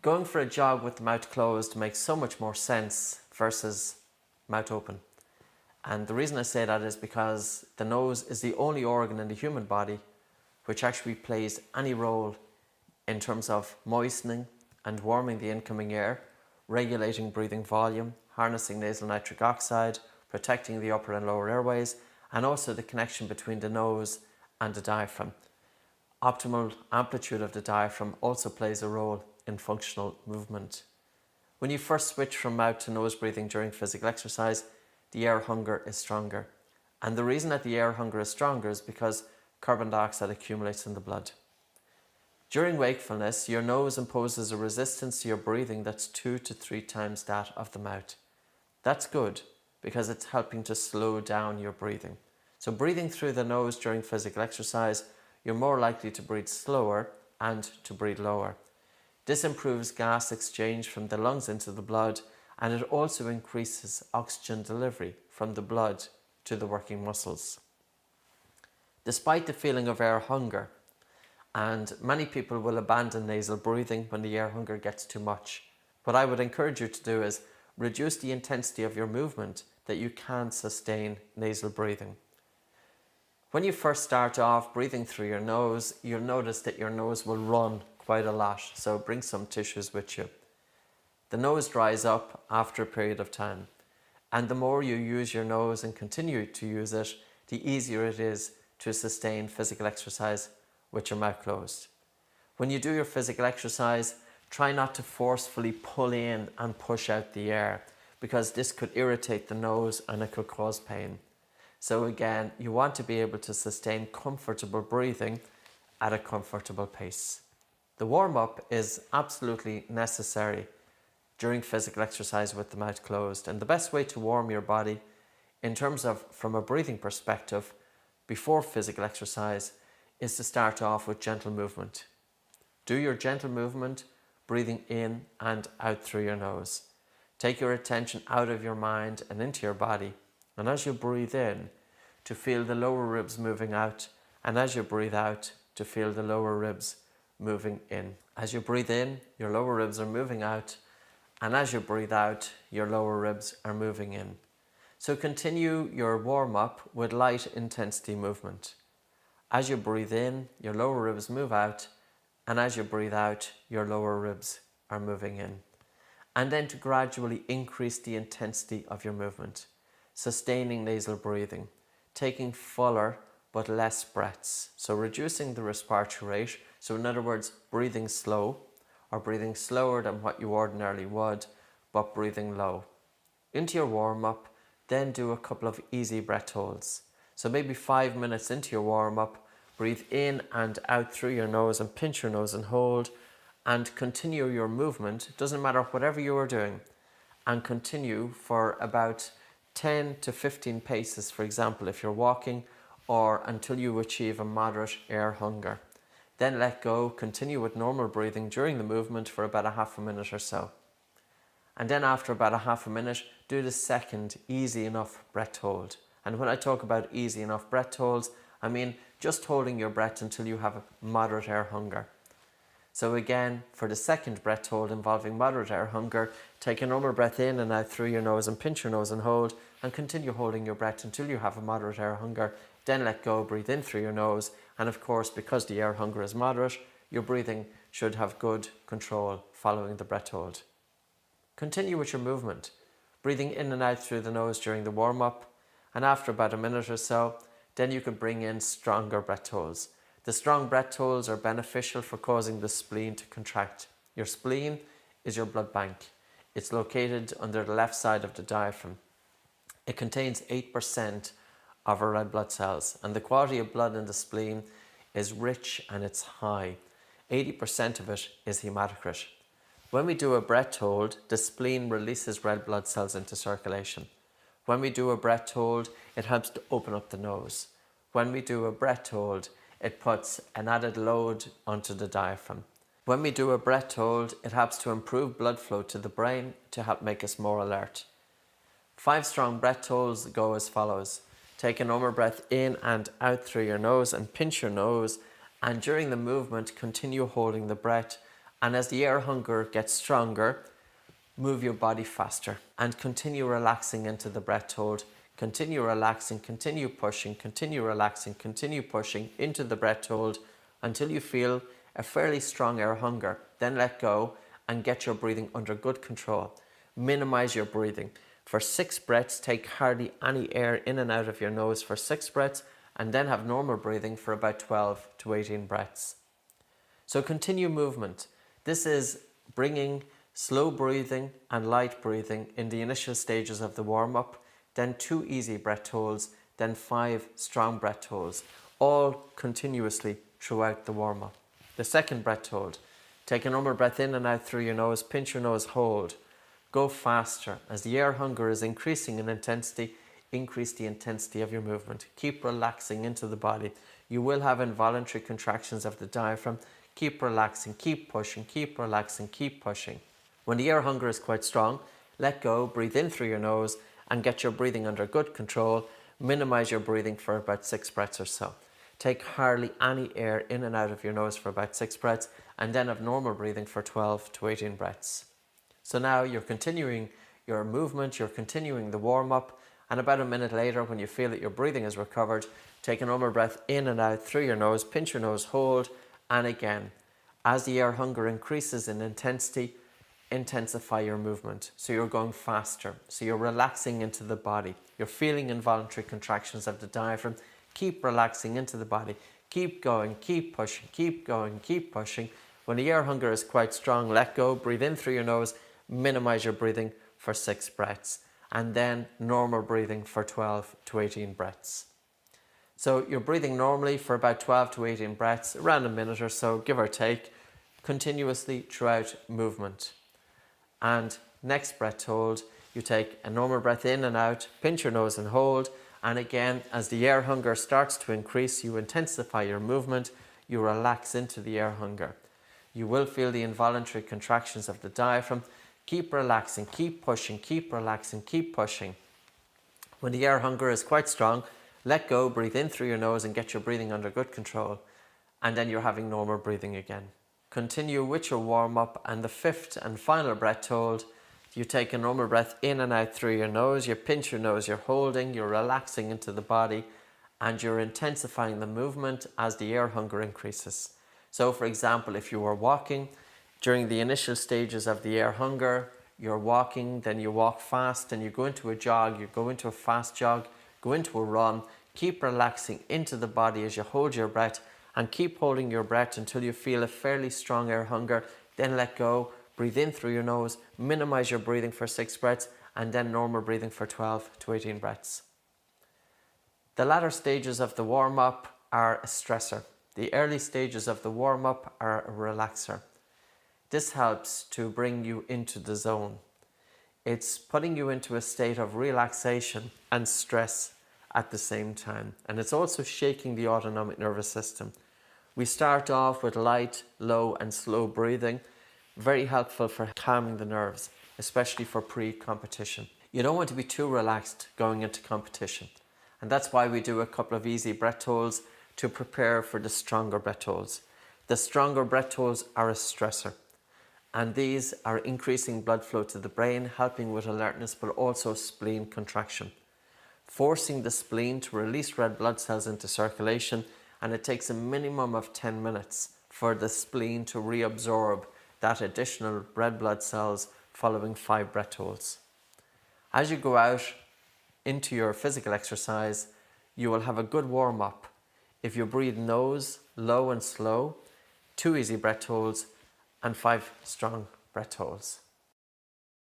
Going for a jog with the mouth closed makes so much more sense versus mouth open. And the reason I say that is because the nose is the only organ in the human body which actually plays any role in terms of moistening and warming the incoming air, regulating breathing volume, harnessing nasal nitric oxide, protecting the upper and lower airways, and also the connection between the nose and the diaphragm. Optimal amplitude of the diaphragm also plays a role in functional movement. When you first switch from mouth to nose breathing during physical exercise, the air hunger is stronger. And the reason that the air hunger is stronger is because carbon dioxide accumulates in the blood. During wakefulness, your nose imposes a resistance to your breathing that's 2 to 3 times that of the mouth. That's good because it's helping to slow down your breathing. So breathing through the nose during physical exercise, you're more likely to breathe slower and to breathe lower. This improves gas exchange from the lungs into the blood, and it also increases oxygen delivery from the blood to the working muscles. Despite the feeling of air hunger, and many people will abandon nasal breathing when the air hunger gets too much, what I would encourage you to do is reduce the intensity of your movement that you can sustain nasal breathing. When you first start off breathing through your nose, you'll notice that your nose will run quite a lot, so bring some tissues with you. The nose dries up after a period of time, and the more you use your nose and continue to use it, the easier it is to sustain physical exercise with your mouth closed. When you do your physical exercise, try not to forcefully pull in and push out the air, because this could irritate the nose and it could cause pain. So again, you want to be able to sustain comfortable breathing at a comfortable pace. The warm-up is absolutely necessary during physical exercise with the mouth closed, and the best way to warm your body in terms of from a breathing perspective before physical exercise is to start off with gentle movement. Do your gentle movement, breathing in and out through your nose. Take your attention out of your mind and into your body, and as you breathe in, to feel the lower ribs moving out, and as you breathe out, to feel the lower ribs moving in. As you breathe in, your lower ribs are moving out, and as you breathe out, your lower ribs are moving in. So continue your warm-up with light intensity movement. As you breathe in, your lower ribs move out, and as you breathe out, your lower ribs are moving in. And then to gradually increase the intensity of your movement, sustaining nasal breathing, taking fuller but less breaths. So reducing the respiratory rate, so in other words, breathing slow, or breathing slower than what you ordinarily would, but breathing low. Into your warm-up, then do a couple of easy breath holds. So maybe 5 minutes into your warm-up, breathe in and out through your nose and pinch your nose and hold, and continue your movement. It doesn't matter whatever you are doing, and continue for about 10 to 15 paces, for example, if you're walking, or until you achieve a moderate air hunger. Then let go, continue with normal breathing during the movement for about a half a minute or so. And then after about a half a minute, do the second easy enough breath hold. And when I talk about easy enough breath holds, I mean just holding your breath until you have a moderate air hunger. So again, for the second breath hold involving moderate air hunger, take a normal breath in and out through your nose and pinch your nose and hold, and continue holding your breath until you have a moderate air hunger. Then let go, breathe in through your nose, and of course, because the air hunger is moderate, your breathing should have good control following the breath hold. Continue with your movement, breathing in and out through the nose during the warm-up, and after about a minute or so, then you could bring in stronger breath holds. The strong breath holds are beneficial for causing the spleen to contract. Your spleen is your blood bank. It's located under the left side of the diaphragm. It contains 8% of our red blood cells, and the quality of blood in the spleen is rich and it's high. 80% of it is hematocrit. When we do a breath hold, the spleen releases red blood cells into circulation. When we do a breath hold, it helps to open up the nose. When we do a breath hold, it puts an added load onto the diaphragm. When we do a breath hold, it helps to improve blood flow to the brain to help make us more alert. 5 strong breath holds go as follows. Take a normal breath in and out through your nose and pinch your nose, and during the movement continue holding the breath And as the air hunger gets stronger, move your body faster and continue relaxing into the breath hold. Continue relaxing, continue pushing, continue relaxing, continue pushing into the breath hold until you feel a fairly strong air hunger. Then let go and get your breathing under good control. Minimize your breathing. For 6 breaths, take hardly any air in and out of your nose for 6 breaths, and then have normal breathing for about 12 to 18 breaths. So continue movement. This is bringing slow breathing and light breathing in the initial stages of the warm-up, then 2 easy breath holds, then 5 strong breath holds, all continuously throughout the warm-up. The second breath hold, take a normal breath in and out through your nose, pinch your nose, hold. Go faster. As the air hunger is increasing in intensity, increase the intensity of your movement. Keep relaxing into the body. You will have involuntary contractions of the diaphragm. Keep relaxing, keep pushing, keep relaxing, keep pushing. When the air hunger is quite strong, let go, breathe in through your nose and get your breathing under good control. Minimize your breathing for about 6 breaths or so. Take hardly any air in and out of your nose for about 6 breaths and then have normal breathing for 12 to 18 breaths. So now you're continuing your movement, you're continuing the warm-up, and about a minute later, when you feel that your breathing is recovered, take a normal breath in and out through your nose, pinch your nose, hold, and again. As the air hunger increases in intensity, intensify your movement. So you're going faster. So you're relaxing into the body. You're feeling involuntary contractions of the diaphragm. Keep relaxing into the body. Keep going, keep pushing, keep going, keep pushing. When the air hunger is quite strong, let go, breathe in through your nose, minimize your breathing for 6 breaths, and then normal breathing for 12 to 18 breaths. So you're breathing normally for about 12 to 18 breaths, around a minute or so, give or take, continuously throughout movement. And next breath hold, you take a normal breath in and out, pinch your nose and hold, and again, as the air hunger starts to increase, you intensify your movement, you relax into the air hunger. You will feel the involuntary contractions of the diaphragm. Keep relaxing, keep pushing, keep relaxing, keep pushing. When the air hunger is quite strong, let go, breathe in through your nose and get your breathing under good control. And then you're having normal breathing again. Continue with your warm-up, and the 5th and final breath hold, you take a normal breath in and out through your nose, you pinch your nose, you're holding, you're relaxing into the body, and you're intensifying the movement as the air hunger increases. So for example, if you were walking, during the initial stages of the air hunger, you're walking, then you walk fast, then you go into a jog, you go into a fast jog, go into a run, keep relaxing into the body as you hold your breath, and keep holding your breath until you feel a fairly strong air hunger, then let go, breathe in through your nose, minimize your breathing for 6 breaths, and then normal breathing for 12 to 18 breaths. The latter stages of the warm-up are a stressor. The early stages of the warm-up are a relaxer. This helps to bring you into the zone. It's putting you into a state of relaxation and stress at the same time. And it's also shaking the autonomic nervous system. We start off with light, low and slow breathing. Very helpful for calming the nerves, especially for pre-competition. You don't want to be too relaxed going into competition. And that's why we do a couple of easy breath holds to prepare for the stronger breath holds. The stronger breath holds are a stressor. And these are increasing blood flow to the brain, helping with alertness, but also spleen contraction. Forcing the spleen to release red blood cells into circulation, and it takes a minimum of 10 minutes for the spleen to reabsorb that additional red blood cells following 5 breath holds. As you go out into your physical exercise, you will have a good warm-up. If you breathe nose, low and slow, 2 easy breath holds, and 5 strong breath holds.